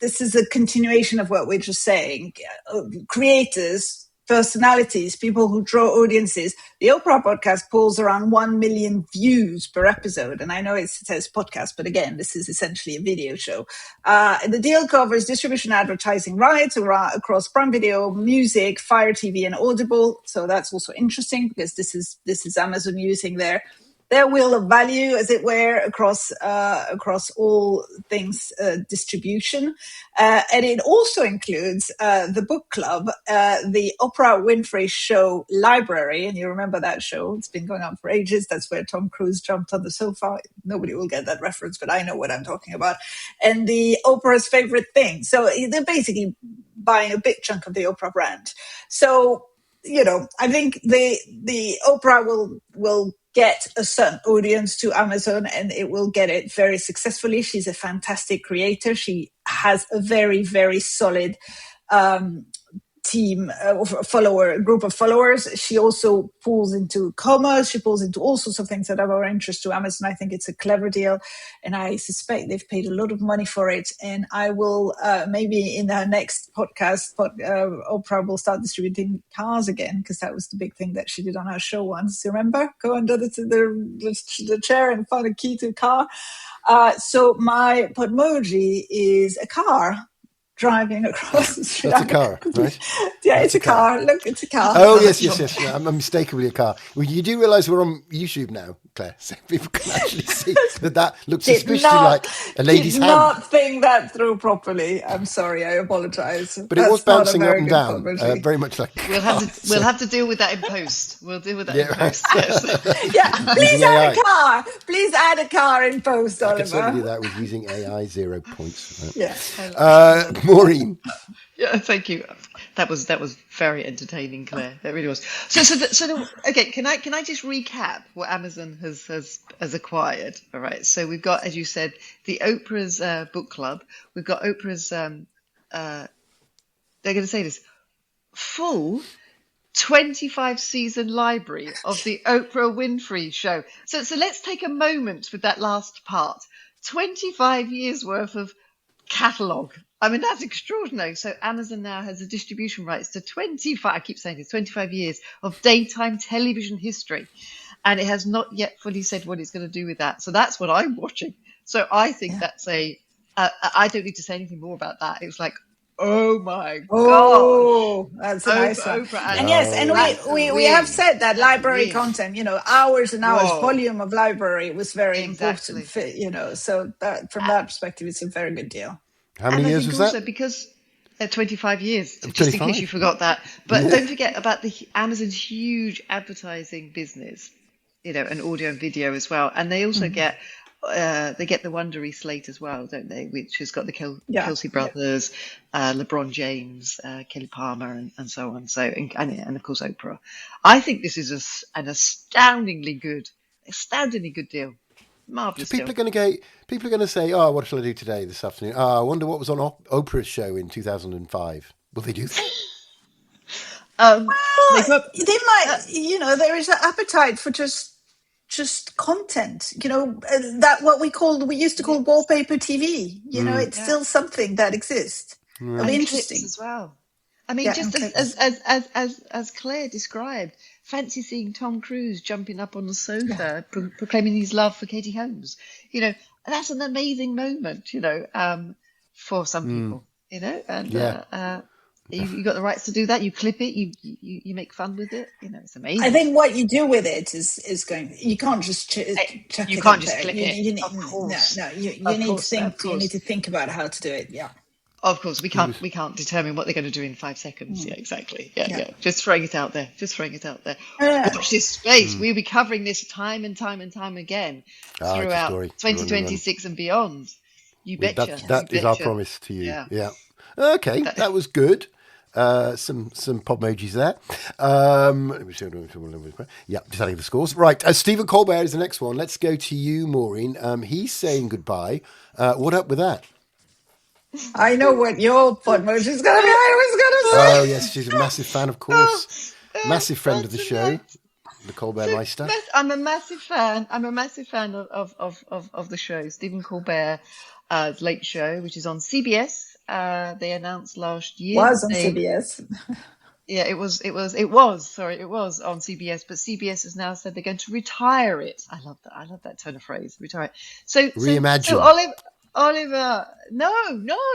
This is a continuation of what we're just saying. Creators, personalities, people who draw audiences. The Oprah podcast pulls around 1 million views per episode. And I know it says podcast, but again, this is essentially a video show. The deal covers distribution advertising rights across Prime Video, music, Fire TV, and Audible. So that's also interesting because this is Amazon using their wheel of value, as it were, across all things distribution. And it also includes the book club, the Oprah Winfrey Show library. And you remember that show. It's been going on for ages. That's where Tom Cruise jumped on the sofa. Nobody will get that reference, but I know what I'm talking about. And the Oprah's favorite thing. So they're basically buying a big chunk of the Oprah brand. So, I think the Oprah will get a certain audience to Amazon, and it will get it very successfully. She's a fantastic creator. She has a very, very solid team, group of followers. She also pulls into commerce. She pulls into all sorts of things that are of interest to Amazon. I think it's a clever deal, and I suspect they've paid a lot of money for it. And I will maybe in her next podcast, Oprah will start distributing cars again, because that was the big thing that she did on her show once. Remember, go under the chair and find a key to a car. So my Podmoji is a car driving across the street. That's a car, right? Yeah, it's a car. Look, it's a car. Oh, yes. Yeah, I'm mistakenly a car. Well, you do realise we're on YouTube now, Claire, so people can actually see that looks suspiciously like a lady's hand. Did not think that through properly. I'm sorry. I apologise. But it was bouncing up and down, very much like. We'll have to deal with that in post. We'll deal with that in post. Yes. Yeah, please add a car. Please add a car in post, Oliver. I can certainly do that with using AI, 0 points. Right? Yeah. Maureen. Yeah, thank you. That was very entertaining, Claire. That really was. Okay. Can I just recap what Amazon has acquired? All right. So we've got, as you said, the Oprah's book club. We've got Oprah's. They're going to say this full 25 season library of the Oprah Winfrey Show. So let's take a moment with that last part. 25 years worth of catalogue. I mean, that's extraordinary. So Amazon now has the distribution rights to 25, I keep saying this, 25 years of daytime television history. And it has not yet fully said what it's going to do with that. So that's what I'm watching. So I think that's I don't need to say anything more about that. It was like, oh my God. That's a nice one. Oprah and yes, and we have said that library content, hours and hours, volume of library was very important, so that from that perspective, it's a very good deal. How many years was that? Also because 25 years, just 25? in case you forgot that. But don't forget about the Amazon's huge advertising business, and audio and video as well. And they also get the Wondery slate as well, don't they? Which has got the Kelsey brothers, LeBron James, Kelly Palmer, and so on. So and of course Oprah. I think this is an astoundingly good deal. Marvelous. So people are going to say, "Oh, what shall I do today, this afternoon? Oh, I wonder what was on Oprah's show in 2005." Will they do that? They might. There is an appetite for just just content, that we used to call wallpaper TV. It's Yeah. still something that exists. It'll be And interesting. clips as well. I mean, Yeah, just and clips. as Claire described, fancy seeing Tom Cruise jumping up on the sofa, proclaiming his love for Katie Holmes. That's an amazing moment. For some people. And Yeah. you got the rights to do that. You clip it. You make fun with it. It's amazing. I think what you do with it is going. You can't just chuck You it can't up just there. click You, it. you need, Of course. no. You Of need to course. think. Of You need course. to think about how to do it. Yeah. Of course, we can't determine what they're going to do in 5 seconds. Yeah, exactly. Yeah, Yeah. yeah. Just throwing it out there. Just throwing it out there. Yeah. Watch this space. We'll be covering this time and time and time again It's a throughout story. 2026 and beyond. You betcha. That You is our betcha. promise to you. Yeah. Yeah. Okay, that was good. Some pop emojis there. Let me see. Yeah, just adding the scores. Right, Stephen Colbert is the next one. Let's go to you, Maureen. He's saying goodbye. What up with that? I know what your pod emoji is going to be. I was going to say. Oh, yes, she's a massive fan, of course. Massive friend of the show, the Colbert Meister. I'm a massive fan. I'm a massive fan of the show, Stephen Colbert's Late Show, which is on CBS. They announced last year. Was on CBS. Yeah, it was on CBS, but CBS has now said they're going to retire it. I love that. I love that turn of phrase, retire it. So Reimagine. Oliver, no,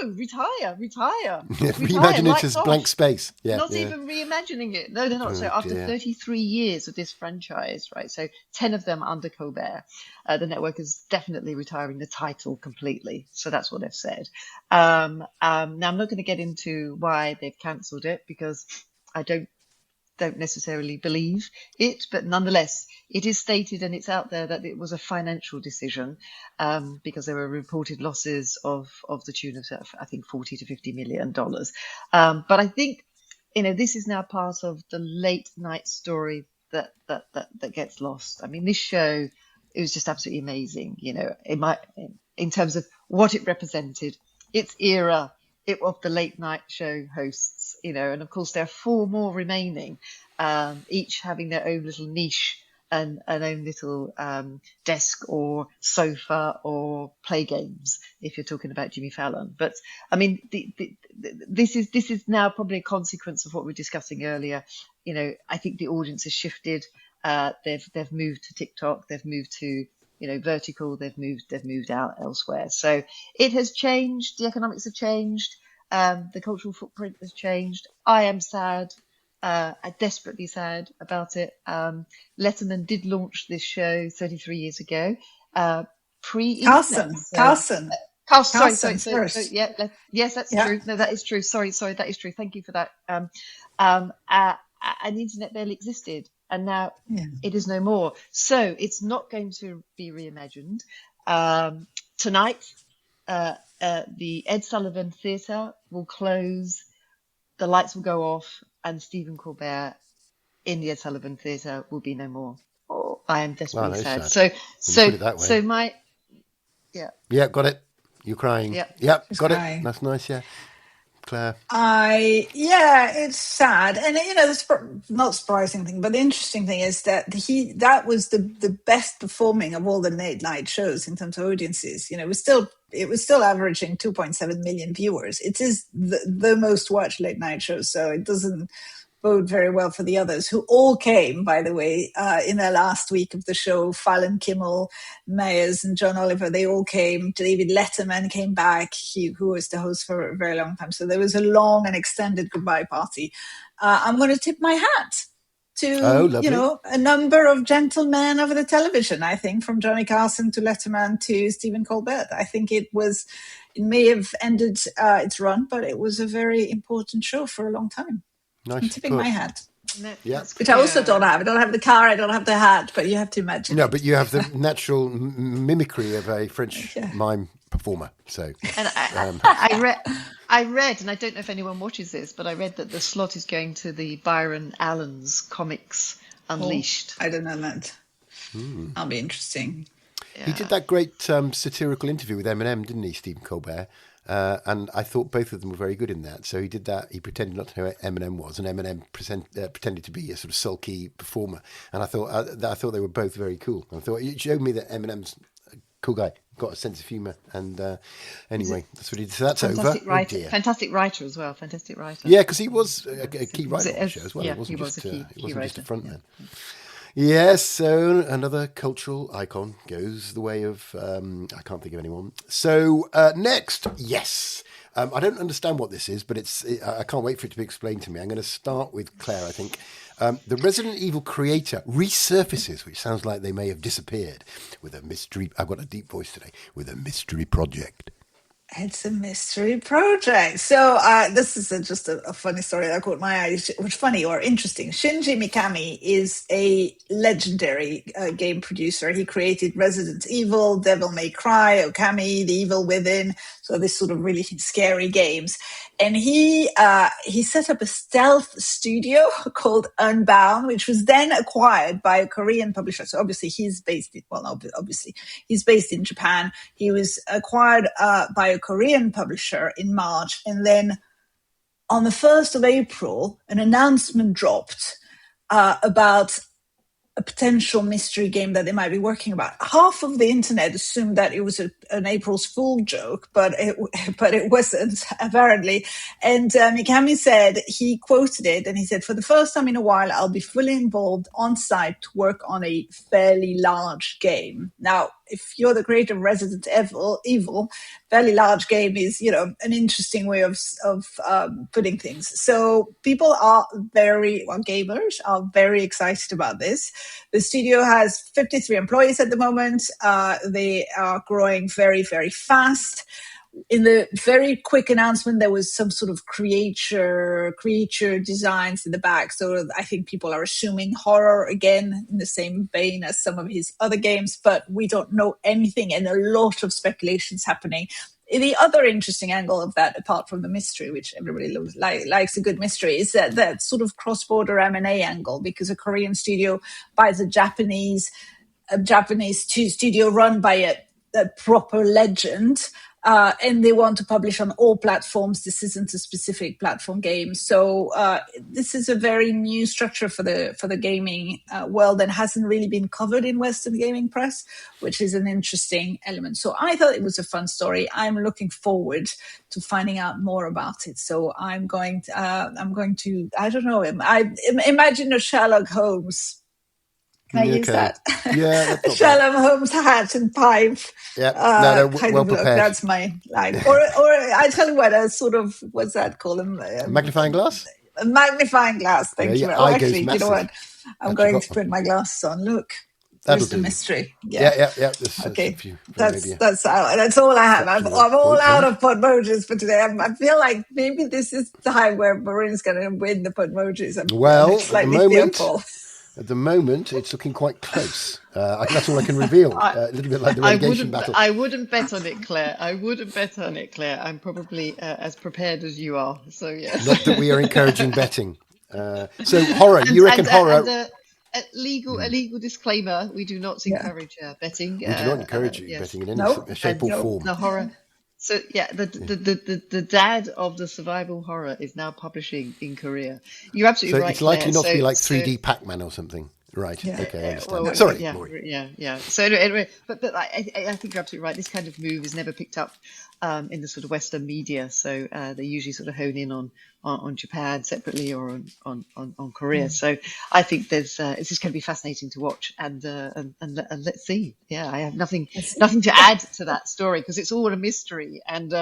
retire. Reimagine it as blank space. Yeah, Not even reimagining it. No, they're not. So after 33 years of this franchise, right? So 10 of them under Colbert, the network is definitely retiring the title completely. So that's what they've said. Now I'm not going to get into why they've cancelled it because I don't necessarily believe it, but nonetheless, it is stated and it's out there that it was a financial decision because there were reported losses of the tune of, I think, $40 to $50 million. But I think, this is now part of the late night story that gets lost. I mean, this show, it was just absolutely amazing, in terms of what it represented, its era, of the late night show hosts, and of course there are 4 more remaining, each having their own little niche and an own little desk or sofa or play games, if you're talking about Jimmy Fallon. But I mean, this is now probably a consequence of what we were discussing earlier. I think the audience has shifted. They've moved to TikTok. They've moved to vertical. They've moved out elsewhere. So it has changed. The economics have changed. The cultural footprint has changed. I am sad. Desperately sad about it. Letterman did launch this show 33 years ago, pre-internet. Carson. Sorry. Yes, that's true. No, that is true. Sorry, that is true. Thank you for that. And the internet barely existed, and now it is no more. So it's not going to be reimagined. Tonight, the Ed Sullivan Theatre will close. The lights will go off, and Stephen Colbert in the Ed Sullivan Theatre will be no more. Oh, I am desperately sad. So my got it. You're crying. Yeah, got it. That's nice. Yeah, Claire. It's sad, and the not surprising thing, but the interesting thing is that that was the best performing of all the late night shows in terms of audiences. It was still averaging 2.7 million viewers. It is the most watched late night show, so it doesn't bode very well for the others, who all came, by the way, in their last week of the show. Fallon, Kimmel, Mayers, and John Oliver, they all came. David Letterman came back, who was the host for a very long time. So there was a long and extended goodbye party. I'm going to tip my hat to, a number of gentlemen over the television, I think, from Johnny Carson to Letterman to Stephen Colbert. I think it may have ended its run, but it was a very important show for a long time. I'm tipping my hat. Which I also don't have. I don't have the car, I don't have the hat, but you have to imagine. No, but you have the natural mimicry of a French mime performer. So, and I read, and I don't know if anyone watches this, but I read that the slot is going to the Byron Allen's Comics Unleashed. I don't know that. That'll be interesting. He did that great satirical interview with Eminem, didn't he, Stephen Colbert? And I thought both of them were very good in that. So he did that. He pretended not to know who Eminem was, and Eminem pretended to be a sort of sulky performer. And I thought they were both very cool. I thought it showed me that Eminem's a cool guy, got a sense of humour. And anyway, that's what he did. So that's over. Oh dear. Fantastic writer as well. Fantastic writer. Yeah, because he was a key writer on the show as well. Yeah, It wasn't he was just a key it wasn't just a writer. frontman. Yes, so another cultural icon goes the way of, I can't think of anyone. So next, yes. I don't understand what this is, but I can't wait for it to be explained to me. I'm going to start with Claire, I think. The Resident Evil creator resurfaces, which sounds like they may have disappeared, with a mystery. I've got a deep voice today, with a mystery project. It's a mystery project. So this is just a funny story that caught my eye. Which funny or interesting. Shinji Mikami is a legendary game producer. He created Resident Evil, Devil May Cry, Okami, The Evil Within. So this sort of really scary games. And he set up a stealth studio called Unbound, which was then acquired by a Korean publisher. So obviously he's based in Japan. He was acquired by a Korean publisher in March. And then on the 1st of April, an announcement dropped about a potential mystery game that they might be working about. Half of the internet assumed that it was an April's Fool joke, but it wasn't, apparently. And Mikami said, he quoted it, and he said, "For the first time in a while, I'll be fully involved on site to work on a fairly large game." Now, if you're the creator of Resident Evil, fairly large game is, an interesting way of putting things. So gamers are very excited about this. The studio has 53 employees at the moment. They are growing very, very fast. In the very quick announcement, there was some sort of creature designs in the back. So I think people are assuming horror again, in the same vein as some of his other games, but we don't know anything, and a lot of speculations happening. The other interesting angle of that, apart from the mystery, which everybody likes a good mystery, is that sort of cross-border M&A angle, because a Korean studio buys a Japanese studio run by a proper legend, and they want to publish on all platforms. This isn't a specific platform game. So this is a very new structure for the gaming world, and hasn't really been covered in Western gaming press, which is an interesting element. So I thought it was a fun story. I'm looking forward to finding out more about it. So I'm going to I don't know, I imagine a Sherlock Holmes. Can I use that? Yeah. Sherlock Holmes hat and pipe. Yeah. Kind well of look. prepared. That's my line. Or I tell you what, a sort of, what's that called? Magnifying glass? A magnifying glass. Thank you. Eye goes Actually, you massive. know what? I'm going to put my glasses on. Look. There's the mystery. Yeah. Okay. That's all I have. I'm all out of Podmojis for today. I feel like maybe this is the time where Maureen's going to win the Podmojis. Well, at the moment, it's looking quite close. That's all I can reveal. A little bit like the relegation battle. I wouldn't bet on it, Claire. I'm probably as prepared as you are. So yeah. Not that we are encouraging betting. So horror. You reckon horror? A legal disclaimer: we do not encourage betting. We do not encourage betting in any shape or form. The horror. So yeah, the dad of the survival horror is now publishing in Korea. You're absolutely right. So it's likely Claire. not to be like 3D Pac-Man or something. Right. Yeah. Okay. I understand. Well, Sorry. Yeah. So anyway, but I think you're absolutely right. This kind of move is never picked up in the sort of Western media. So they usually sort of hone in on Japan separately or on Korea. So I think it's just going to be fascinating to watch and let's see. Yeah, I have nothing to add to that story because it's all a mystery and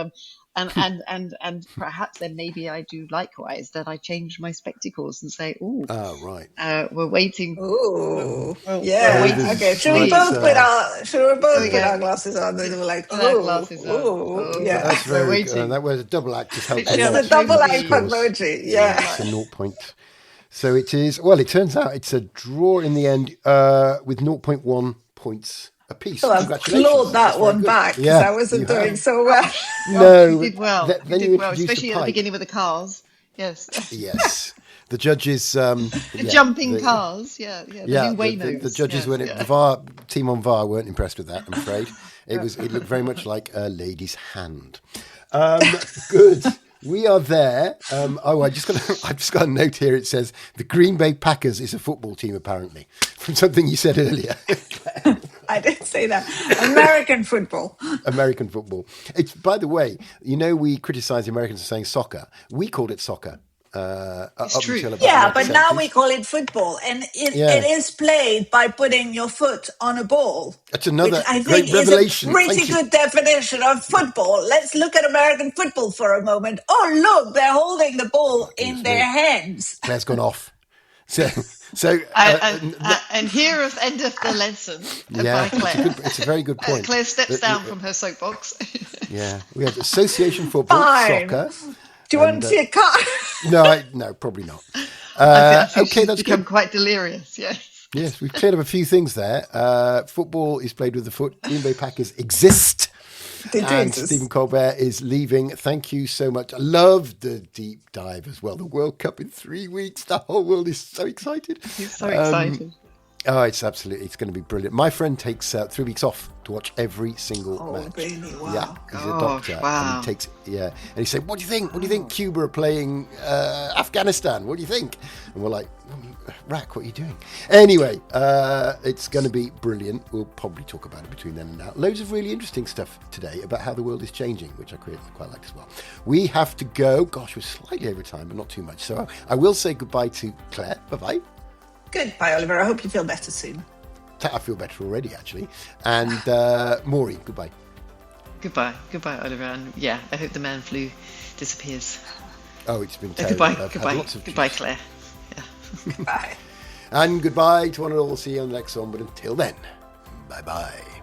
perhaps then maybe I do likewise that I change my spectacles and say, oh right, we're waiting. Oh, yeah. Okay. Should we both put our glasses on? They were like, yeah. That's very good. That was a double act to help. It's a double act Podmoji. Yeah. It's a 0 point. So it is. Well, it turns out it's a draw in the end with 0.1 points. A piece. Well, I've clawed that one back because I wasn't doing so well. No, you did well. Then you did well, especially at the beginning with the cars. Yes. Yes. The judges. The jumping cars. Yeah. The new Waynos. The judges weren't. The VAR team on VAR weren't impressed with that. I'm afraid it looked very much like a lady's hand. Good. We are there. I've just got a note here. It says the Green Bay Packers is a football team, apparently, from something you said earlier. I didn't say that. American football. American football. It's, by the way, we criticise the Americans for saying soccer. We called it soccer. It's Up true. until about Yeah, the but now 70s. we call it football, and Yeah. it is played by putting your foot on a ball. That's another which I great think revelation. is a pretty Thank you. good definition of football. Let's look at American football for a moment. Oh, look, they're holding the ball in their hands. Claire's gone off. So And here endeth the lesson yeah, by Claire. it's a very good point. Claire steps down from her soapbox. Yeah, we have association football, Fine. soccer. Do you want to see a car? No, probably not. I think Okay, she's that's become good. quite delirious. Yes. Yes, we've cleared up a few things there. Football is played with the foot. Green Bay Packers exist. And Stephen Colbert is leaving. Thank you so much. I love the deep dive as well. The World Cup in 3 weeks. The whole world is so excited. He's so excited. Oh, it's going to be brilliant. My friend takes 3 weeks off to watch every single match. Really? Wow. Yeah, he's a doctor. Wow. And he takes, and he said, what do you think? What do you think Cuba are playing Afghanistan? What do you think? And we're like, Rack, what are you doing? Anyway, it's going to be brilliant. We'll probably talk about it between then and now. Loads of really interesting stuff today about how the world is changing, which I quite like as well. We have to go. Gosh, we're slightly over time, but not too much. So I will say goodbye to Claire. Bye-bye. Goodbye, Oliver. I hope you feel better soon. I feel better already, actually. And Maury, goodbye. Goodbye, Oliver. And yeah, I hope the man flu disappears. Oh, it's been terrible. Goodbye, Claire. Yeah. Goodbye. And goodbye to one and all. See you on the next one. But until then, bye-bye.